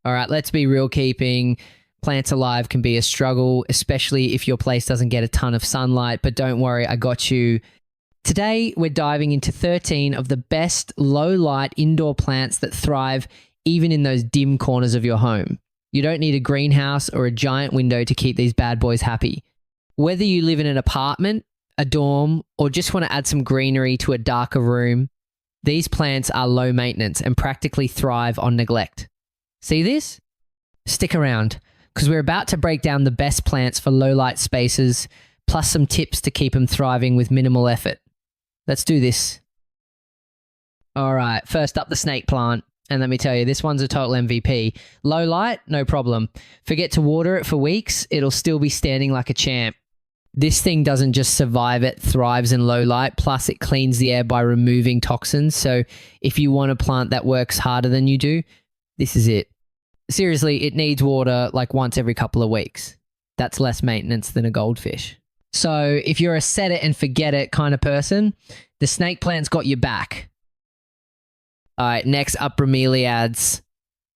All right, let's be real. Keeping plants alive can be a struggle, especially if your place doesn't get a ton of sunlight, but don't worry, I got you. Today, we're diving into 13 of the best low-light indoor plants that thrive even in those dim corners of your home. You don't need a greenhouse or a giant window to keep these bad boys happy. Whether you live in an apartment, a dorm, or just want to add some greenery to a darker room, these plants are low maintenance and practically thrive on neglect. See this? Stick around, because we're about to break down the best plants for low-light spaces, plus some tips to keep them thriving with minimal effort. Let's do this. All right, first up, the snake plant. And let me tell you, this one's a total MVP. Low light, no problem. Forget to water it for weeks, it'll still be standing like a champ. This thing doesn't just survive, it thrives in low light, plus it cleans the air by removing toxins. So if you want a plant that works harder than you do, this is it. Seriously, it needs water like once every couple of weeks. That's less maintenance than a goldfish. So if you're a set it and forget it kind of person, the snake plant's got your back. All right, next up, Bromeliads.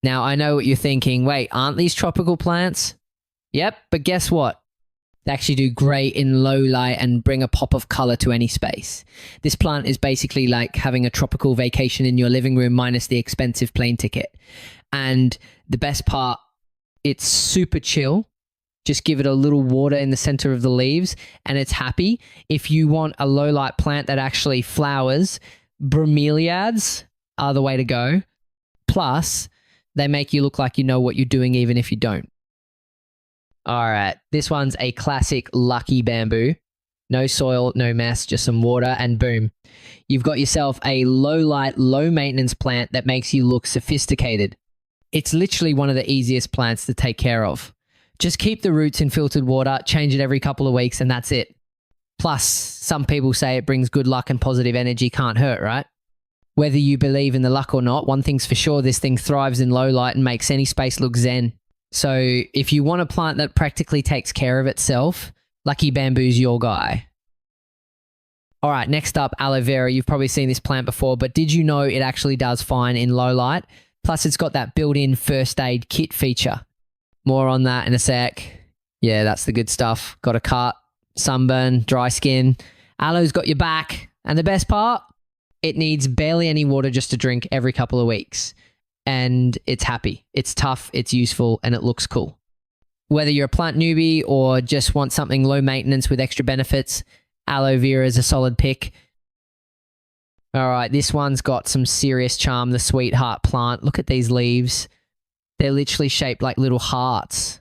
Now, I know what you're thinking. Wait, aren't these tropical plants? Yep, but guess what? They actually do great in low light and bring a pop of color to any space. This plant is basically like having a tropical vacation in your living room minus the expensive plane ticket. And the best part, it's super chill. Just give it a little water in the center of the leaves and it's happy. If you want a low light plant that actually flowers, Bromeliads are the way to go. Plus, they make you look like you know what you're doing even if you don't. All right, this one's a classic lucky bamboo. No soil, no mess, just some water and boom. You've got yourself a low light, low maintenance plant that makes you look sophisticated. It's literally one of the easiest plants to take care of. Just keep the roots in filtered water, change it every couple of weeks, and that's it. Plus, some people say it brings good luck and positive energy, can't hurt, right? Whether you believe in the luck or not, one thing's for sure, this thing thrives in low light and makes any space look zen. So if you want a plant that practically takes care of itself, Lucky Bamboo's your guy. All right, next up, Aloe Vera. You've probably seen this plant before, but did you know it actually does fine in low light? Plus, it's got that built-in first aid kit feature. More on that in a sec. Yeah, that's the good stuff. Got a cut, sunburn, dry skin. Aloe's got your back. And the best part? It needs barely any water just to drink every couple of weeks. And it's happy. It's tough, it's useful, and it looks cool. Whether you're a plant newbie or just want something low maintenance with extra benefits, Aloe Vera is a solid pick. All right, this one's got some serious charm, the sweetheart plant. Look at these leaves. They're literally shaped like little hearts.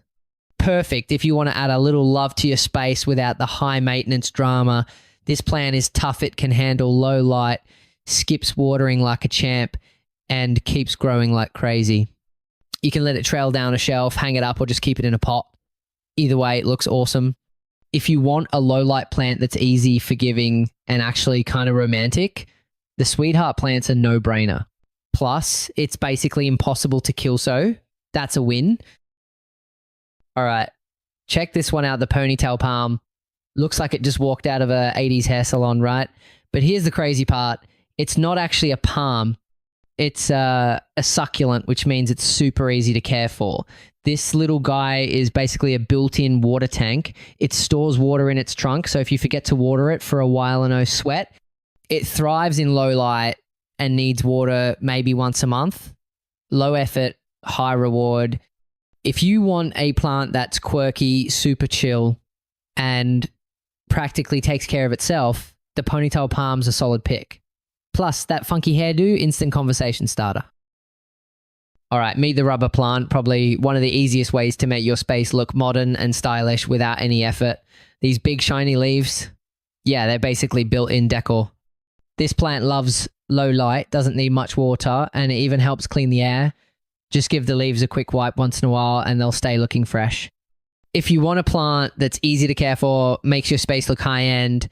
Perfect if you want to add a little love to your space without the high maintenance drama. This plant is tough, it can handle low light, skips watering like a champ, and keeps growing like crazy. You can let it trail down a shelf, hang it up, or just keep it in a pot. Either way, it looks awesome. If you want a low light plant that's easy, forgiving, and actually kind of romantic, the sweetheart plant's a no-brainer. Plus, it's basically impossible to kill, so that's a win. All right, check this one out, the Ponytail Palm. Looks like it just walked out of a 80s hair salon, right? But here's the crazy part. It's not actually a palm. It's a succulent, which means it's super easy to care for. This little guy is basically a built-in water tank. It stores water in its trunk, so if you forget to water it for a while and no sweat, it thrives in low light and needs water maybe once a month. Low effort, high reward. If you want a plant that's quirky, super chill, and practically takes care of itself, the Ponytail Palm's a solid pick. Plus, that funky hairdo, instant conversation starter. All right, meet the rubber plant, probably one of the easiest ways to make your space look modern and stylish without any effort. These big shiny leaves, yeah, they're basically built-in decor. This plant loves low light, doesn't need much water, and it even helps clean the air. Just give the leaves a quick wipe once in a while and they'll stay looking fresh. If you want a plant that's easy to care for, makes your space look high-end,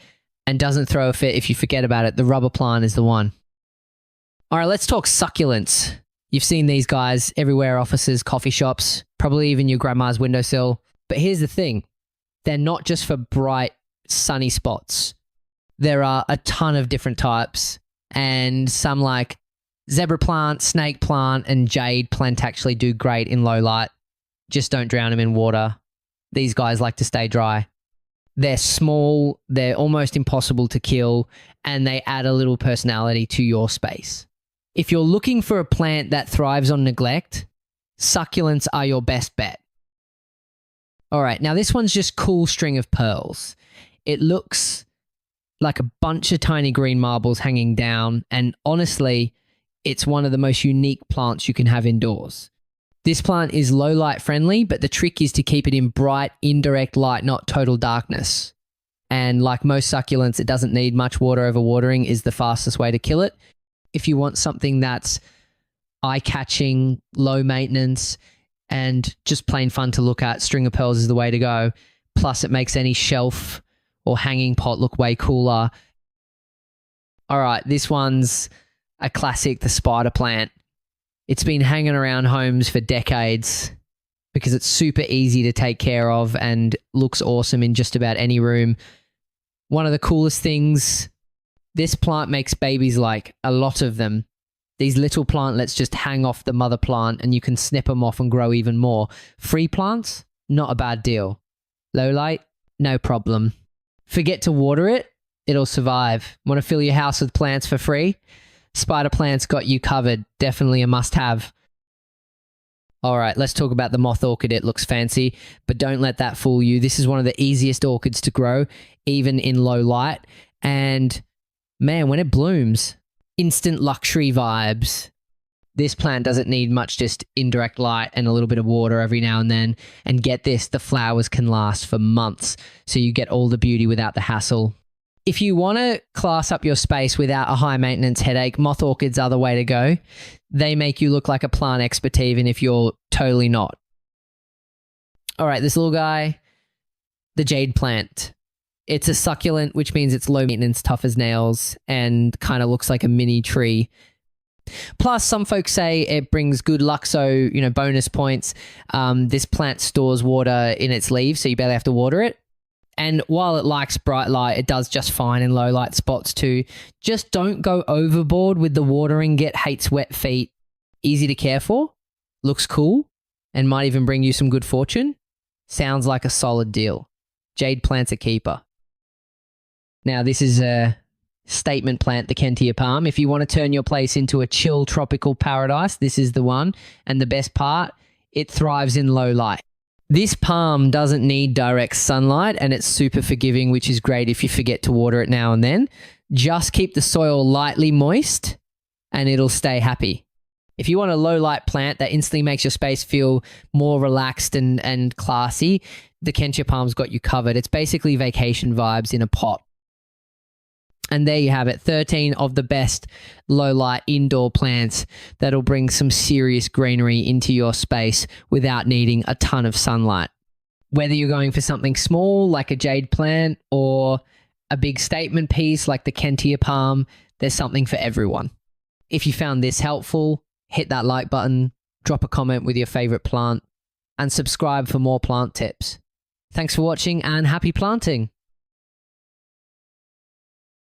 and doesn't throw a fit if you forget about it, the rubber plant is the one. All right, let's talk succulents. You've seen these guys everywhere, offices, coffee shops, probably even your grandma's windowsill. But here's the thing. They're not just for bright, sunny spots. There are a ton of different types, and some like Zebra plant, snake plant, and jade plant actually do great in low light. Just don't drown them in water. These guys like to stay dry. They're small, they're almost impossible to kill, and they add a little personality to your space. If you're looking for a plant that thrives on neglect, succulents are your best bet. All right, now this one's just cool string of pearls. It looks like a bunch of tiny green marbles hanging down, and honestly, it's one of the most unique plants you can have indoors. This plant is low light friendly, but the trick is to keep it in bright, indirect light, not total darkness. And like most succulents, it doesn't need much water over watering is the fastest way to kill it. If you want something that's eye-catching, low maintenance, and just plain fun to look at, string of pearls is the way to go. Plus, it makes any shelf or hanging pot look way cooler. All right, this one's a classic, the spider plant. It's been hanging around homes for decades because it's super easy to take care of and looks awesome in just about any room. One of the coolest things, this plant makes babies like a lot of them. These little plantlets just hang off the mother plant and you can snip them off and grow even more. Free plants, not a bad deal. Low light, no problem. Forget to water it, it'll survive. Want to fill your house with plants for free? Spider plants got you covered. Definitely a must-have. All right, let's talk about the moth orchid. It looks fancy, but don't let that fool you. This is one of the easiest orchids to grow, even in low light. And man, when it blooms, instant luxury vibes. This plant doesn't need much, just indirect light and a little bit of water every now and then. And get this, the flowers can last for months, so you get all the beauty without the hassle. If you want to class up your space without a high maintenance headache, moth orchids are the way to go. They make you look like a plant expert even if you're totally not. All right, this little guy, the jade plant. It's a succulent, which means it's low maintenance, tough as nails, and kind of looks like a mini tree. Plus, some folks say it brings good luck, so, bonus points. This plant stores water in its leaves, so you barely have to water it. And while it likes bright light, it does just fine in low light spots too. Just don't go overboard with the watering. Hates wet feet. Easy to care for. Looks cool. And might even bring you some good fortune. Sounds like a solid deal. Jade plant's a keeper. Now this is a statement plant, the Kentia Palm. If you want to turn your place into a chill tropical paradise, this is the one. And the best part, it thrives in low light. This palm doesn't need direct sunlight and it's super forgiving, which is great if you forget to water it now and then. Just keep the soil lightly moist and it'll stay happy. If you want a low light plant that instantly makes your space feel more relaxed and classy, the Kentia Palm's got you covered. It's basically vacation vibes in a pot. And there you have it, 13 of the best low-light indoor plants that'll bring some serious greenery into your space without needing a ton of sunlight. Whether you're going for something small like a jade plant or a big statement piece like the Kentia Palm, there's something for everyone. If you found this helpful, hit that like button, drop a comment with your favorite plant, and subscribe for more plant tips. Thanks for watching and happy planting!